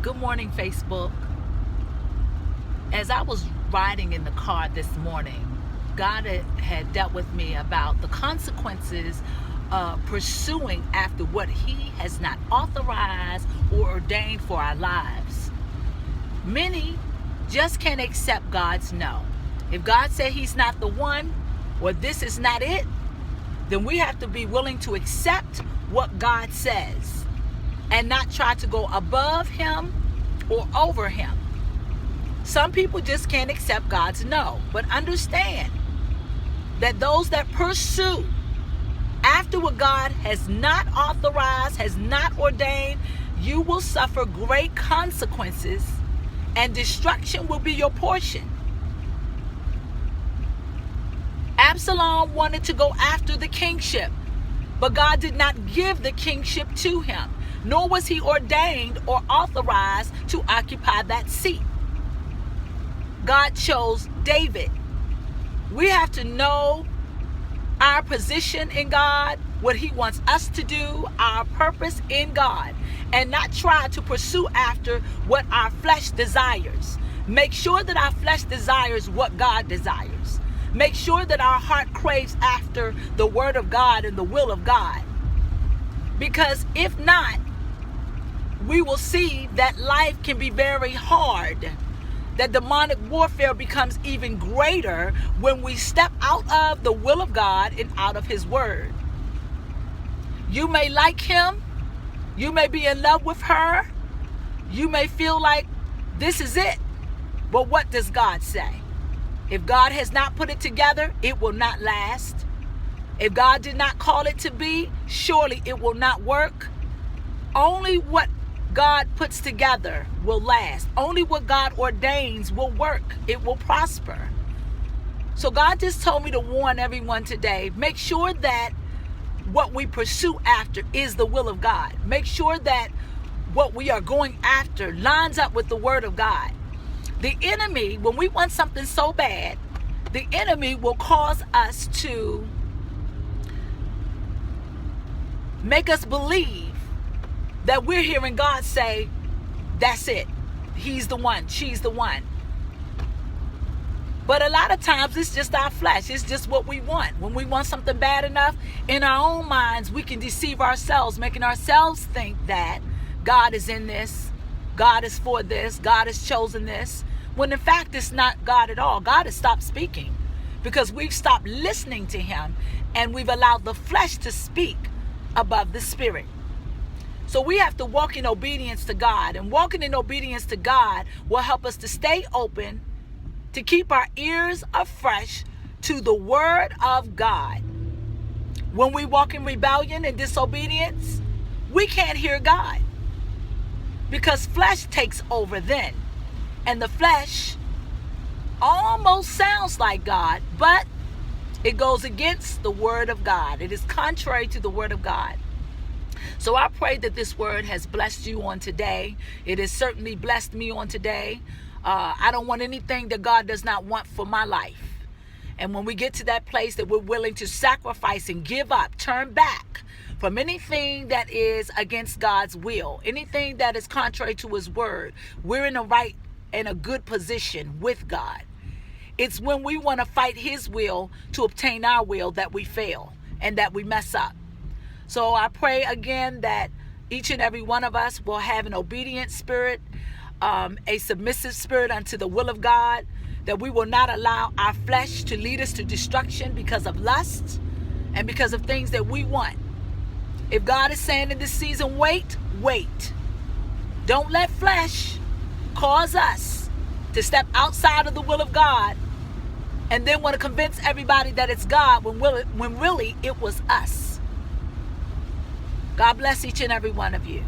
Good morning, Facebook. As I was riding in the car this morning, God had dealt with me about the consequences of pursuing after what He has not authorized or ordained for our lives. Many just can't accept God's no. If God said He's not the one, or this is not it, then we have to be willing to accept what God says and not try to go above Him or over Him. Some people just can't accept God's no, but understand that those that pursue after what God has not authorized, has not ordained, you will suffer great consequences and destruction will be your portion. Absalom wanted to go after the kingship, but God did not give the kingship to him, nor was he ordained or authorized to occupy that seat. God chose David. We have to know our position in God, what He wants us to do, our purpose in God, and not try to pursue after what our flesh desires. Make sure that our flesh desires what God desires. Make sure that our heart craves after the Word of God and the will of God. Because if not, we will see that life can be very hard. That demonic warfare becomes even greater when we step out of the will of God and out of His Word. You may like him. You may be in love with her. You may feel like this is it. But what does God say? If God has not put it together, it will not last. If God did not call it to be, surely it will not work. Only what God puts together will last. Only what God ordains will work. It will prosper. So God just told me to warn everyone today, make sure that what we pursue after is the will of God. Make sure that what we are going after lines up with the Word of God. The enemy, when we want something so bad, the enemy will cause us to make us believe that we're hearing God say, that's it. He's the one. She's the one. But a lot of times it's just our flesh. It's just what we want. When we want something bad enough, in our own minds, we can deceive ourselves, making ourselves think that God is in this, God is for this, God has chosen this, when in fact it's not God at all. God has stopped speaking because we've stopped listening to Him and we've allowed the flesh to speak above the Spirit. So we have to walk in obedience to God, and walking in obedience to God will help us to stay open, to keep our ears afresh to the Word of God. When we walk in rebellion and disobedience, we can't hear God because flesh takes over then. And the flesh almost sounds like God, but it goes against the Word of God. It is contrary to the Word of God. So I pray that this word has blessed you on today. It has certainly blessed me on today. I don't want anything that God does not want for my life. And when we get to that place that we're willing to sacrifice and give up, turn back from anything that is against God's will, anything that is contrary to His Word, we're in a right and a good position with God. It's when we want to fight His will to obtain our will that we fail and that we mess up. So I pray again that each and every one of us will have an obedient spirit, a submissive spirit unto the will of God, that we will not allow our flesh to lead us to destruction because of lust and because of things that we want. If God is saying in this season, wait, wait. Don't let flesh cause us to step outside of the will of God and then want to convince everybody that it's God when really it was us. God bless each and every one of you.